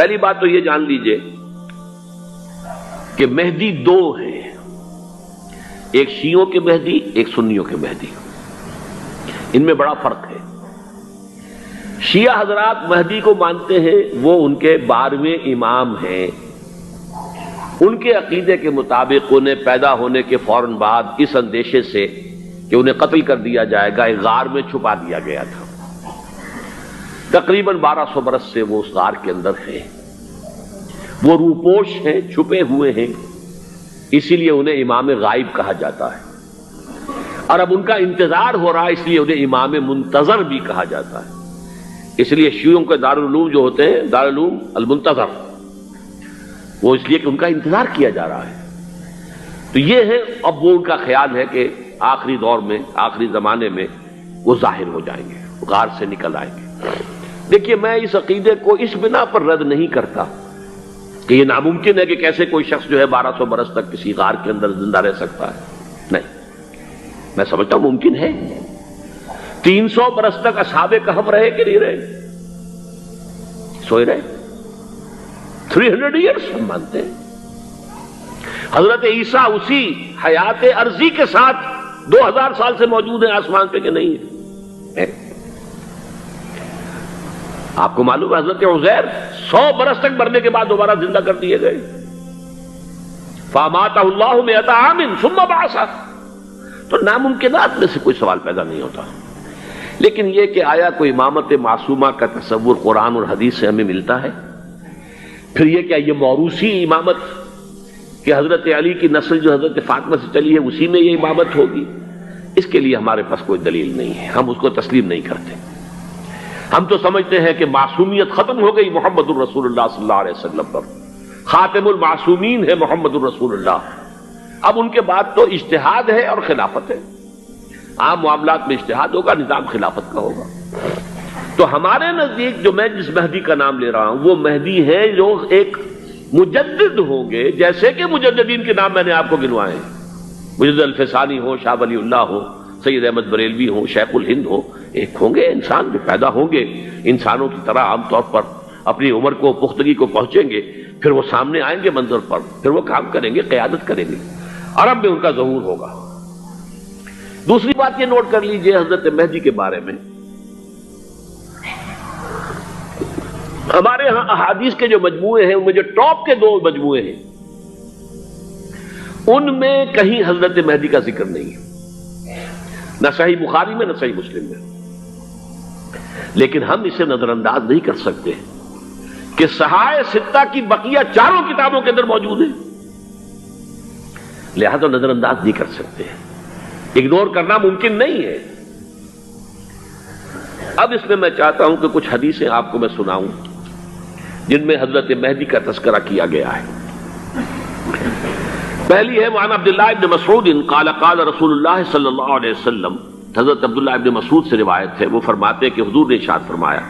پہلی بات تو یہ جان لیجئے کہ مہدی دو ہیں، ایک شیعوں کے مہدی، ایک سنیوں کے مہدی، ان میں بڑا فرق ہے۔ شیعہ حضرات مہدی کو مانتے ہیں، وہ ان کے 12ویں امام ہیں، ان کے عقیدے کے مطابق انہیں پیدا ہونے کے فوراً بعد اس اندیشے سے کہ انہیں قتل کر دیا جائے گا ایک غار میں چھپا دیا گیا تھا۔ تقریباً 1200 برس سے وہ اس غار کے اندر ہیں، وہ روپوش ہیں، چھپے ہوئے ہیں، اسی لیے انہیں امام غائب کہا جاتا ہے، اور اب ان کا انتظار ہو رہا ہے، اس لیے انہیں امام منتظر بھی کہا جاتا ہے۔ اس لیے شیعوں کے دارالعلوم جو ہوتے ہیں دارالعلوم المنتظر، وہ اس لیے کہ ان کا انتظار کیا جا رہا ہے۔ تو یہ ہے، اب وہ ان کا خیال ہے کہ آخری دور میں، آخری زمانے میں وہ ظاہر ہو جائیں گے، غار سے نکل آئیں گے۔ دیکھیے، میں اس عقیدے کو اس بنا پر رد نہیں کرتا کہ یہ ناممکن ہے کہ کیسے کوئی شخص جو ہے 1200 برس تک کسی غار کے اندر زندہ رہ سکتا ہے، نہیں، میں سمجھتا ہوں ممکن ہے۔ 300 برس تک اصحاب کہف رہے کہ نہیں رہے؟ سوئے رہے۔ 300 ایئرس ہم مانتے ہیں۔ حضرت عیسیٰ اسی حیات ارضی کے ساتھ 2000 سال سے موجود ہیں آسمان پہ کہ نہیں ہے؟ آپ کو معلوم ہے حضرت عزیر 100 برس تک مرنے کے بعد دوبارہ زندہ کر دیے گئے۔ فَأَمَاتَهُ اللَّهُ مِئَةَ عَامٍ ثُمَّ بَعَثَهُ۔ تو ناممکنات میں سے کوئی سوال پیدا نہیں ہوتا، لیکن یہ کہ آیا کوئی امامت معصومہ کا تصور قرآن اور حدیث سے ہمیں ملتا ہے؟ پھر یہ کیا یہ موروثی امامت کہ حضرت علی کی نسل جو حضرت فاطمہ سے چلی ہے اسی میں یہ امامت ہوگی؟ اس کے لیے ہمارے پاس کوئی دلیل نہیں ہے، ہم اس کو تسلیم نہیں کرتے۔ ہم تو سمجھتے ہیں کہ معصومیت ختم ہو گئی محمد الرسول اللہ صلی اللہ علیہ وسلم پر، خاتم المعصومین ہے محمد الرسول اللہ۔ اب ان کے بعد تو اجتہاد ہے اور خلافت ہے، عام معاملات میں اجتہاد ہوگا، نظام خلافت کا ہوگا۔ تو ہمارے نزدیک جو میں جس مہدی کا نام لے رہا ہوں وہ مہدی ہے جو ایک مجدد ہوں گے، جیسے کہ مجددین کے نام میں نے آپ کو گنوائے ہیں، مجدد الفسانی ہو، شاہ ولی اللہ ہو، سید احمد بریلوی ہو، شیخ الہند ہو، ایک ہوں گے انسان جو پیدا ہوں گے انسانوں کی طرح عام طور پر اپنی عمر کو، پختگی کو پہنچیں گے، پھر وہ سامنے آئیں گے منظر پر، پھر وہ کام کریں گے، قیادت کریں گے، عرب میں ان کا ظہور ہوگا۔ دوسری بات یہ نوٹ کر لیجئے حضرت مہدی کے بارے میں، ہمارے ہاں احادیث کے جو مجموعے ہیں ان میں جو ٹاپ کے 2 مجموعے ہیں ان میں کہیں حضرت مہدی کا ذکر نہیں ہے، نہ صحیح بخاری میں نہ صحیح مسلم میں، لیکن ہم اسے نظر انداز نہیں کر سکتے کہ صحائح ستہ کی بقیہ 4 کتابوں کے اندر موجود ہیں، لہذا نظر انداز نہیں کر سکتے، اگنور کرنا ممکن نہیں ہے۔ اب اس میں میں چاہتا ہوں کہ کچھ حدیثیں آپ کو میں سناؤں جن میں حضرت مہدی کا تذکرہ کیا گیا ہے۔ پہلی ہے وعن عبداللہ ابن مسعود قال قال رسول اللہ صلی اللہ علیہ وسلم، حضرت عبداللہ ابن مسعود سے روایت ہے، وہ فرماتے ہیں کہ حضور نے ارشاد فرمایا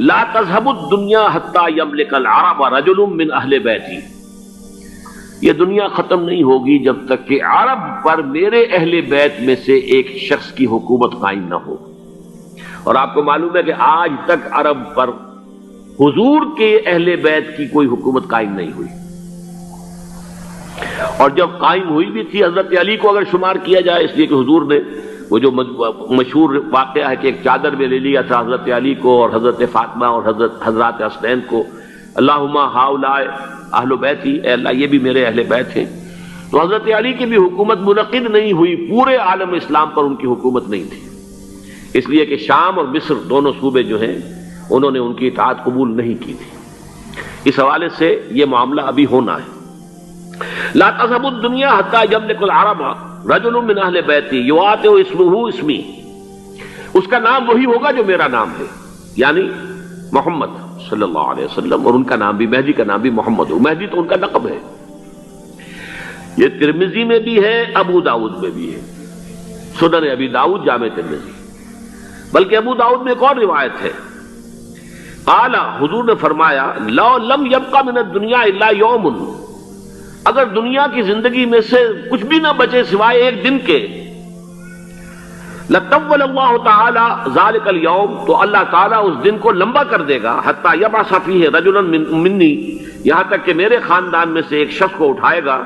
لا تذهب الدنيا حتى يملك العرب رجل من اہل بیتی، یہ دنیا ختم نہیں ہوگی جب تک کہ عرب پر میرے اہل بیت میں سے ایک شخص کی حکومت قائم نہ ہو۔ اور آپ کو معلوم ہے کہ آج تک عرب پر حضور کے اہل بیت کی کوئی حکومت قائم نہیں ہوئی، اور جب قائم ہوئی بھی تھی حضرت علی کو اگر شمار کیا جائے، اس لیے کہ حضور نے وہ جو مشہور واقعہ ہے کہ ایک چادر میں لے لیا تھا حضرت علی کو اور حضرت فاطمہ اور حضرات حسنین کو، اللہم ہؤلاء اہل بیتی، اے اللہ یہ بھی میرے اہل بیت ہیں۔ تو حضرت علی کی بھی حکومت منعقد نہیں ہوئی، پورے عالم اسلام پر ان کی حکومت نہیں تھی، اس لیے کہ شام اور مصر دونوں صوبے جو ہیں انہوں نے ان کی اطاعت قبول نہیں کی تھی۔ اس حوالے سے یہ معاملہ ابھی ہونا ہے۔ لا تذهب الدنيا حتى يملك العرب رجل من اہل بیتی یواطئ اسمہ اسمی، اس کا نام وہی ہوگا جو میرا نام ہے، یعنی محمد صلی اللہ علیہ وسلم، اور ان کا نام بھی، مہدی کا نام بھی محمد ہو، مہدی تو ان کا لقب ہے۔ یہ ترمذی میں بھی ہے، ابو داؤد میں بھی ہے، سنن ابی داؤد، جامع ترمذی، بلکہ ابو داؤد میں ایک اور روایت ہے، قال، حضور نے فرمایا لو لم یبقى من الدنیا الا یوم، اگر دنیا کی زندگی میں سے کچھ بھی نہ بچے سوائے ایک دن کے، لطول اللہ تعالی ذالک الیوم، تو اللہ تعالیٰ اس دن کو لمبا کر دے گا، حتی یبعث فیہ رجلا منی، یہاں تک کہ میرے خاندان میں سے ایک شخص کو اٹھائے گا،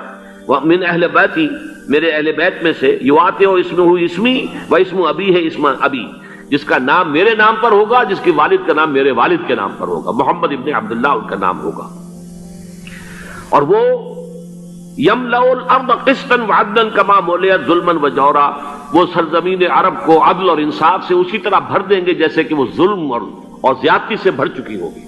من اہل بیتی، میرے اہل بیت میں سے، یواطئ اسمہ اسمی و اسم ابی ہے اسم ابی، جس کا نام میرے نام پر ہوگا، جس کے والد کا نام میرے والد کے نام پر ہوگا، محمد ابن عبداللہ ان کا نام ہوگا، اور وہ یملأ الارض قسطا وعدلا کما ملئت ظلما وجورا، وہ سرزمین عرب کو عدل اور انصاف سے اسی طرح بھر دیں گے جیسے کہ وہ ظلم اور زیادتی سے بھر چکی ہوگی۔